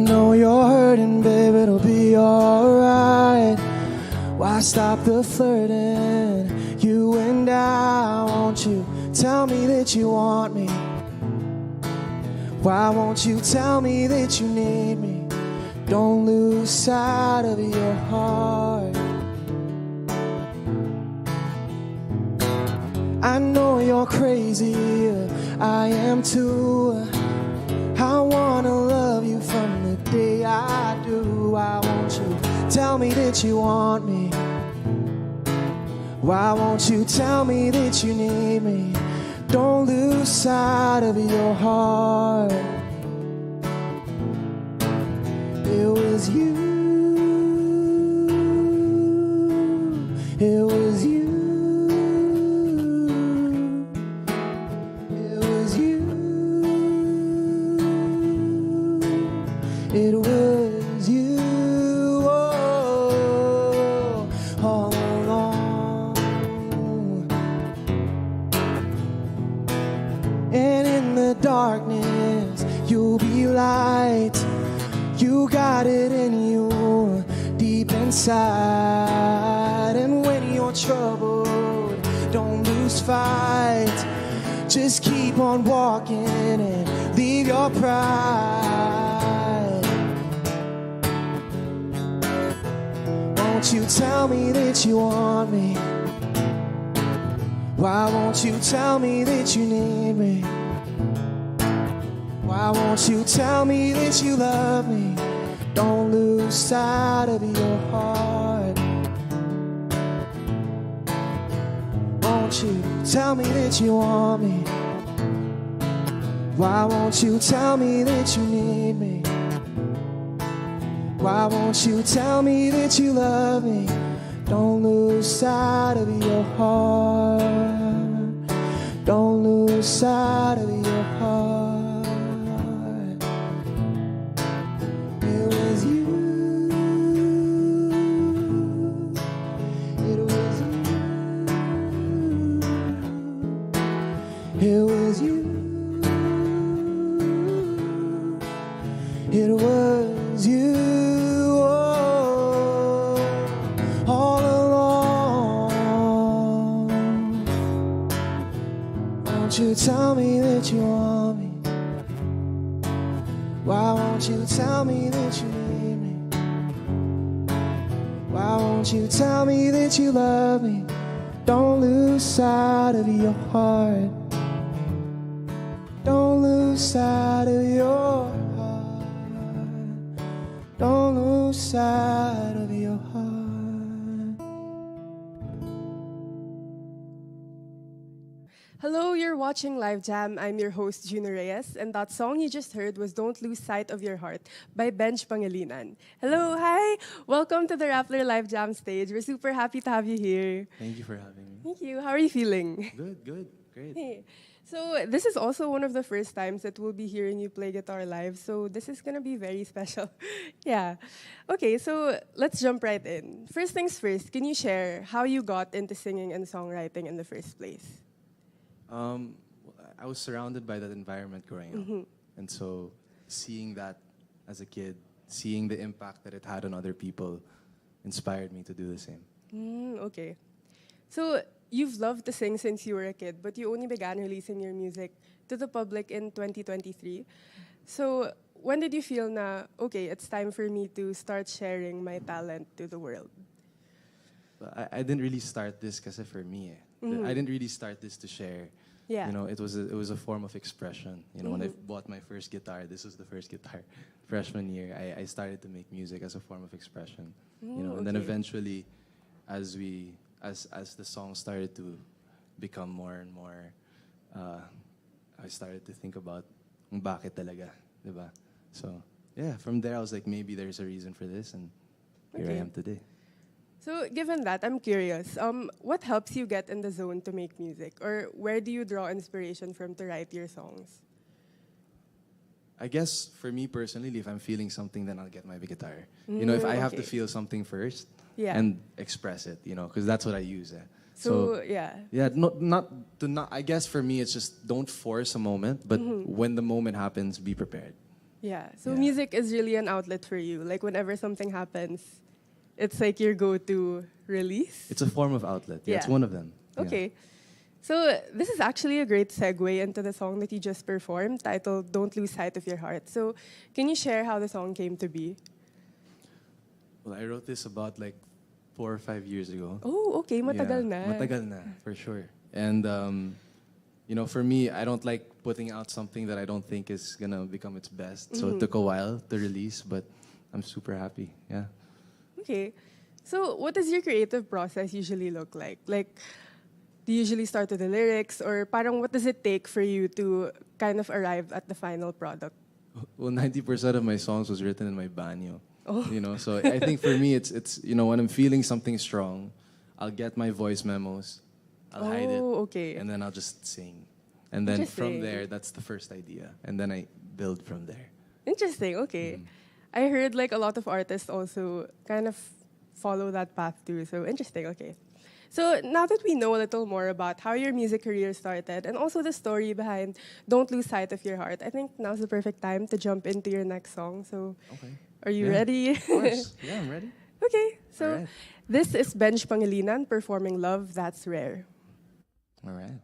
know you're hurting, babe, it'll be alright. Why stop the flirting? You and I, won't you tell me that you want me? Why won't you tell me that you need me? Don't lose sight of your heart. I know you're crazy, I am too. I wanna love you from the day I do. Why won't you tell me that you want me? Why won't you tell me that you need me? Don't lose sight of your heart. It was you. It was you. It was you. It was you. Oh, all along. And in the darkness, you'll be light. You got it in you, deep inside. And when you're troubled, don't lose fight. Just keep on walking and leave your pride. Won't you tell me that you want me? Why won't you tell me that you need me? Why won't you tell me that you love me? Don't lose sight of your heart. Won't you tell me that you want me? Why won't you tell me that you need me? Why won't you tell me that you love me? Don't lose sight of your heart. Don't lose sight of your heart. It was you. It was you. It was you. It was you. Oh, all along. Won't you tell me that you want me? Why won't you tell me that you need me? Why won't you tell me that you love me? Don't lose sight of your heart. Don't lose sight of your heart. Don't lose sight of your heart. Hello, you're watching Live Jam. I'm your host, Juno Reyes, and that song you just heard was Don't Lose Sight of Your Heart by Benj Pangilinan. Hello, hi! Welcome to the Rappler Live Jam stage. We're super happy to have you here. Thank you for having me. Thank you. How are you feeling? Good, great. Hey. So this is also one of the first times that we'll be hearing you play guitar live, so this is gonna be very special. Yeah. Okay, so let's jump right in. First things first, can you share how you got into singing and songwriting in the first place? I was surrounded by that environment growing up. And so seeing that as a kid, seeing the impact that it had on other people inspired me to do the same. Okay. So you've loved to sing since you were a kid, but you only began releasing your music to the public in 2023. So when did you feel na, okay, it's time for me to start sharing my talent to the world? But I didn't really start this kasi for me. I didn't really start this to share. Yeah. You know, it was a form of expression. You know, when I bought my first guitar, this was the first guitar, freshman year, I started to make music as a form of expression. You know, and then eventually, as the song started to become more and more, I started to think about kung bakit talaga, diba? So yeah, from there I was like, maybe there's a reason for this, and here I am today. So given that, I'm curious, what helps you get in the zone to make music? Or where do you draw inspiration from to write your songs? I guess for me personally, if I'm feeling something, then I'll get my guitar. You know, if I have to feel something first and express it, you know, because that's what I use. So yeah. Yeah, not. I guess for me, it's just don't force a moment, but when the moment happens, be prepared. Yeah. So Yeah. music is really an outlet for you. Like whenever something happens, it's like your go-to release. It's a form of outlet. Yeah, it's Yeah. one of them. Yeah. Okay. So this is actually a great segue into the song that you just performed, titled "Don't Lose Sight of Your Heart." So, can you share how the song came to be? Well, I wrote this about like 4 or 5 years ago. Oh, okay, matagal na. Matagal na, for sure. And, for me, I don't like putting out something that I don't think is going to become its best. So it took a while to release, but I'm super happy. Yeah. Okay. So, what does your creative process usually look like? Like, do you usually start with the lyrics, or parang what does it take for you to kind of arrive at the final product? Well, 90% of my songs was written in my banyo. Oh. So I think for me, it's when I'm feeling something strong, I'll get my voice memos, I'll hide it, Okay. and then I'll just sing. And then from Interesting. there, that's the first idea. And then I build from there. Interesting. Okay. I heard like a lot of artists also kind of follow that path too. So interesting. Okay. So now that we know a little more about how your music career started and also the story behind Don't Lose Sight of Your Heart, I think now's the perfect time to jump into your next song. So Okay. are you Yeah. ready? Of course. Yeah, I'm ready. Okay. So Alright. this is Benj Pangilinan performing Love That's Rare. All right.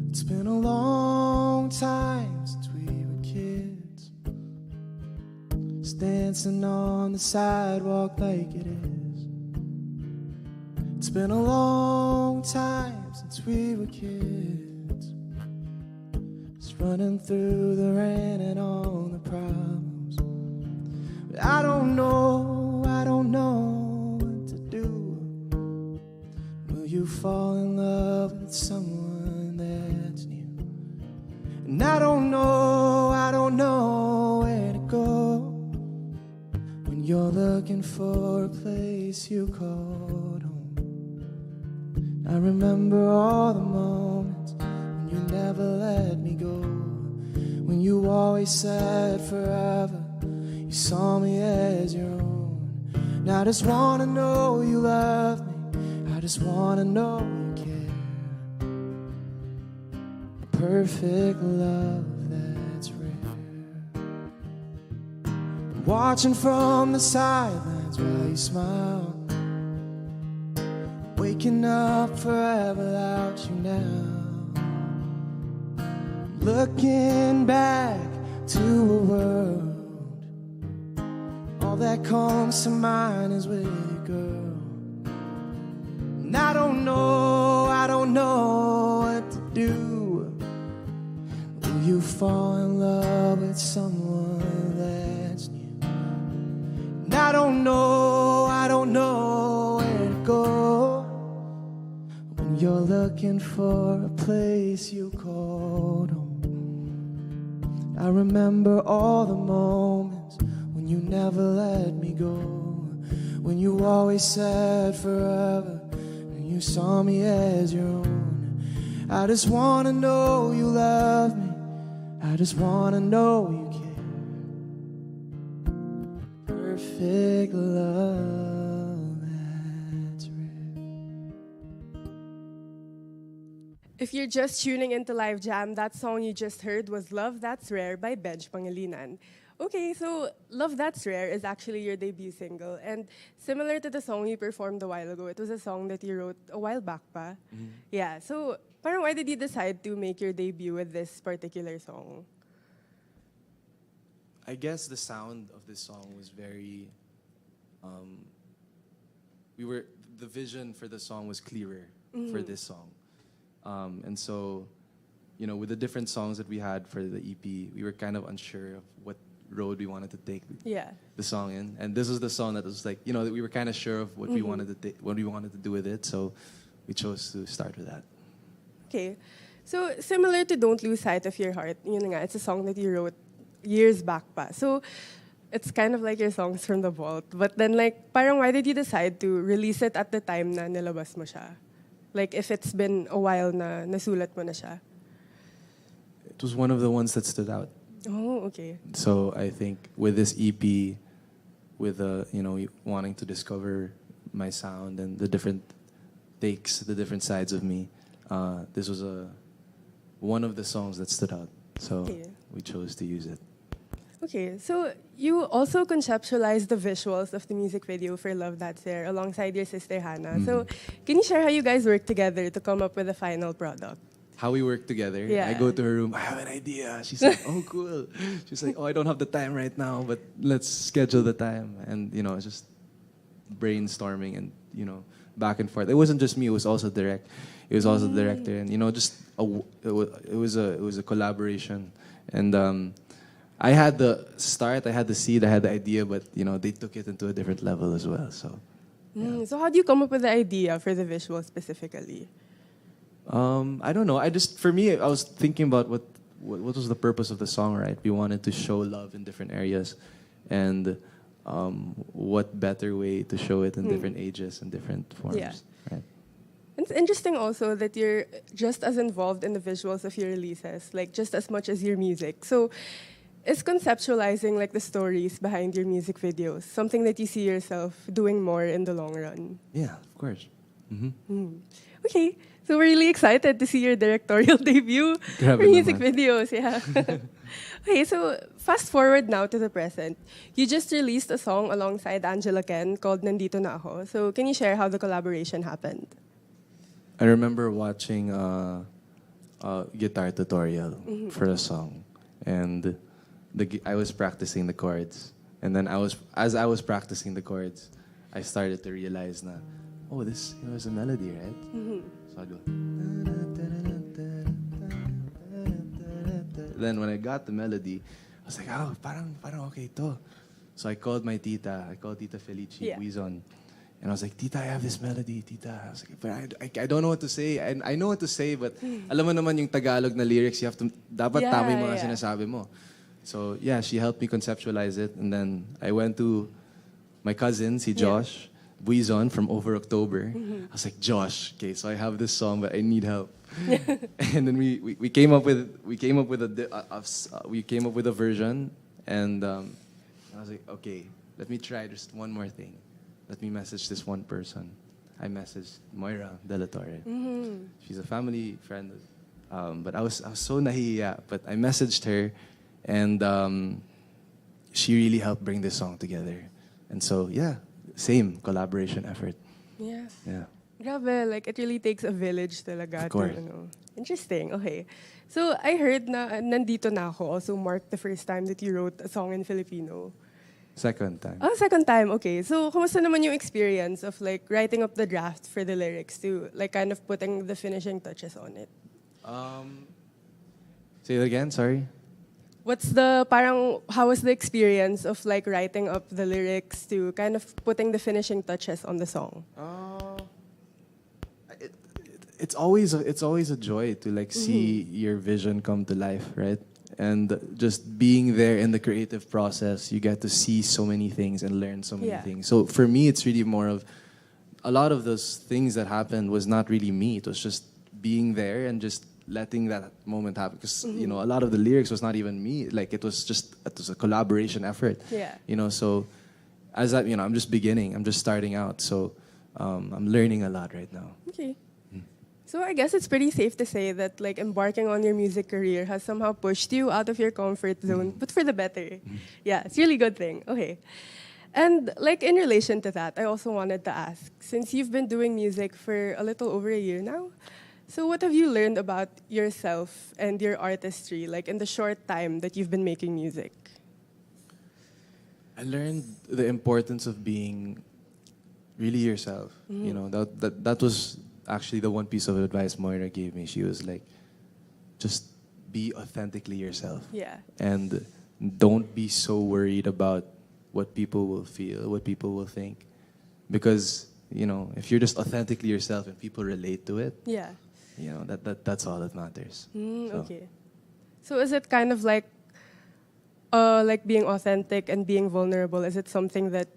It's been a long time since we were kids, dancing on the sidewalk like it is. It's been a long time since we were kids, just running through the rain and all the problems. But I don't know what to do. Will you fall in love with someone that's new? And I don't know where to go when you're looking for a place you called home. I remember all the moments when you never let me go, when you always said forever, you saw me as your own. And I just wanna know you love me, I just wanna know you care. Perfect love that's rare. Watching from the sidelines while you smile, waking up forever without you now. Looking back to a world, all that comes to mind is with you, girl. And I don't know what to do. Will you fall in love with someone that's new? And I don't know where to go when you're looking for a place you called home. I remember all the moments when you never let me go, when you always said forever, and you saw me as your own. I just wanna know you love me, I just wanna know you care. Perfect love that's rare. If you're just tuning into Live Jam, that song you just heard was Love That's Rare by Benj Pangilinan. Okay, so Love That's Rare is actually your debut single. And similar to the song you performed a while ago, it was a song that you wrote a while back pa. Yeah, so parang why did you decide to make your debut with this particular song? I guess the sound of this song was very. The vision for the song was clearer for this song, and so, with the different songs that we had for the EP, we were kind of unsure of what road we wanted to take the song in, and this was the song that was like, that we were kind of sure of what we wanted to what we wanted to do with it, so we chose to start with that. Okay, so similar to Don't Lose Sight of Your Heart, yun nga, it's a song that you wrote years back pa. So it's kind of like your songs from the vault. But then like, parang why did you decide to release it at the time na nilabas mo siya? Like if it's been a while na nasulat mo na siya. It was one of the ones that stood out. Oh, okay. So I think with this EP, with wanting to discover my sound and the different takes, the different sides of me. This was one of the songs that stood out, so we chose to use it. Okay, so you also conceptualized the visuals of the music video for Love That's There alongside your sister Hannah. So can you share how you guys worked together to come up with the final product? How we work together. Yeah. I go to her room, I have an idea. She's like, oh, cool. She's like, oh, I don't have the time right now, but let's schedule the time. And, it's just brainstorming and, back and forth. It wasn't just me, it was also direct. It was also the director. And, it was a collaboration. And I had the start, I had the seed, I had the idea, but, they took it into a different level as well. So, So how do you come up with the idea for the visual specifically? I don't know. For me, I was thinking about what was the purpose of the song, right? We wanted to show love in different areas, and what better way to show it in different ages and different forms, right? It's interesting also that you're just as involved in the visuals of your releases, like just as much as your music. So, is conceptualizing like the stories behind your music videos something that you see yourself doing more in the long run? Yeah, of course. Okay. So we're really excited to see your directorial debut for music videos. Yeah. Okay, so fast forward now to the present. You just released a song alongside Angela Ken called Nandito Na Ako. So can you share how the collaboration happened? I remember watching a guitar tutorial for a song, and I was practicing the chords. And then as I was practicing the chords, I started to realize na, oh, this is a melody, right? So I go. Then when I got the melody, I was like, oh, parang okay to. So I called my tita. I called Tita Felici, Buizon. And I was like, Tita, I have this melody, Tita. I was like, but I don't know what to say. I know what to say, but alam mo naman yung Tagalog na lyrics, you have to, dapat tama yung mga sinasabi mo. So yeah, she helped me conceptualize it. And then I went to my cousin, si Josh. Buizon from Over October. I was like, Josh, okay, so I have this song, but I need help. And then we came up with a version, and I was like, okay, let me try just one more thing. Let me message this one person. I messaged Moira De La Torre. She's a family friend, but I was so nahiya. But I messaged her, and she really helped bring this song together. And so yeah. Same collaboration effort. Yeah. Yeah. Grabe, like it really takes a village talaga. Of course. Interesting. Okay. So I heard na Nandito Na Ako also marked the first time that you wrote a song in Filipino. Second time. Oh, second time. Okay. So kumusta naman yung experience of like writing up the draft for the lyrics to like kind of putting the finishing touches on it? Say it again, sorry. How was the experience of like writing up the lyrics to kind of putting the finishing touches on the song? It's always a joy to like see your vision come to life, right? And just being there in the creative process, you get to see so many things and learn so many things. So for me, it's really more of a lot of those things that happened was not really me. It was just being there and just letting that moment happen, because a lot of the lyrics was not even me. Like it was a collaboration effort. Yeah. So as I'm just beginning. I'm just starting out. So I'm learning a lot right now. Okay. So I guess it's pretty safe to say that like embarking on your music career has somehow pushed you out of your comfort zone, but for the better. Yeah, it's a really good thing. Okay. And like in relation to that, I also wanted to ask, since you've been doing music for a little over a year now, so what have you learned about yourself and your artistry, like in the short time that you've been making music? I learned the importance of being really yourself. That was actually the one piece of advice Moira gave me. She was like, just be authentically yourself. Yeah. And don't be so worried about what people will feel, what people will think. Because, if you're just authentically yourself and people relate to it, that's all that matters. Okay. So is it kind of like being authentic and being vulnerable? Is it something that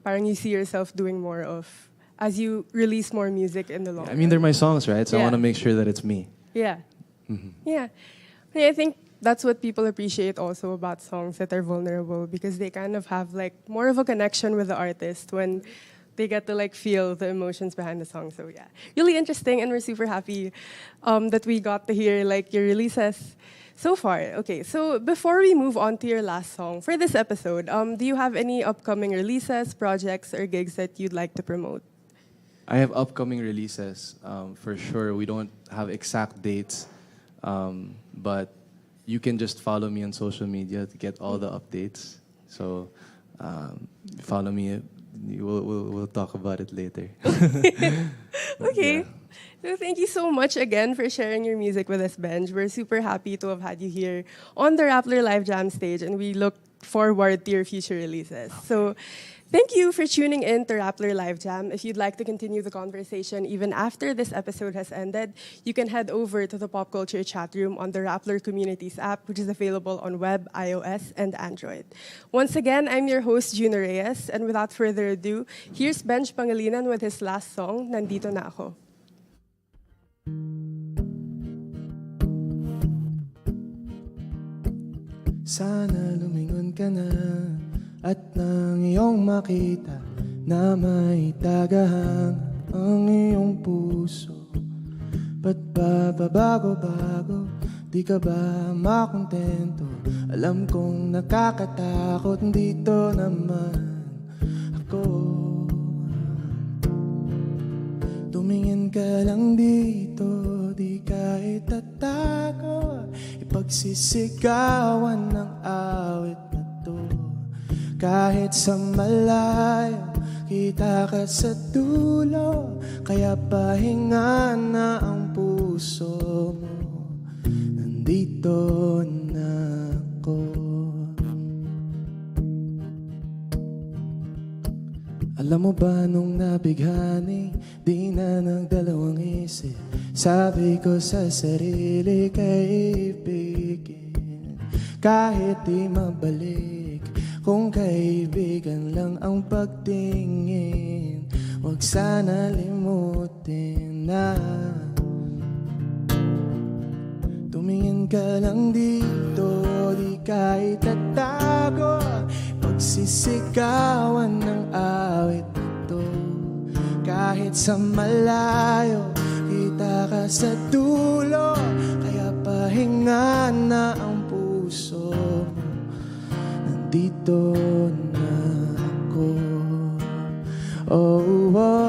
parang you see yourself doing more of as you release more music in the long run? I mean, they're my songs, right? So I want to make sure that it's me. Yeah. Yeah. I think that's what people appreciate also about songs that are vulnerable, because they kind of have like more of a connection with the artist when they get to like feel the emotions behind the song. So yeah, really interesting, and we're super happy that we got to hear like your releases so far. Okay, so before we move on to your last song for this episode, do you have any upcoming releases, projects, or gigs that you'd like to promote? I have upcoming releases for sure. We don't have exact dates, but you can just follow me on social media to get all the updates. So follow me. We'll talk about it later. Okay. Yeah. So thank you so much again for sharing your music with us, Benj. We're super happy to have had you here on the Rappler Live Jam stage, and we look forward to your future releases. So thank you for tuning in to Rappler Live Jam. If you'd like to continue the conversation even after this episode has ended, you can head over to the Pop Culture chat room on the Rappler Communities app, which is available on web, iOS, and Android. Once again, I'm your host, Juno Reyes, and without further ado, here's Benj Pangilinan with his last song, Nandito Na Ako. Sana lumingon ka na at nang iyong makita na may tagahang ang iyong puso. Ba't ba babago-bago? Di ka ba makontento? Alam kong nakakatakot, dito naman ako. Tumingin ka lang dito, di ka itatago. Ipagsisigawan ng awit na to. Kahit sa malayo, kita ka sa dulo. Kaya pahinga na ang puso mo. Nandito na ako. Alam mo ba nung nabighani, di na nagdalawang isip. Sabi ko sa sarili, kaibigin. Kahit di mabalik, kung kaibigan lang ang pagtingin, wag sana limutin na tumingin ka lang dito, di ka itatago. Pagsisigawan ng awit ito, kahit sa malayo, kita ka sa dulo. Kaya pahinga na ang puso mo. Nandito na ako. Oh, oh.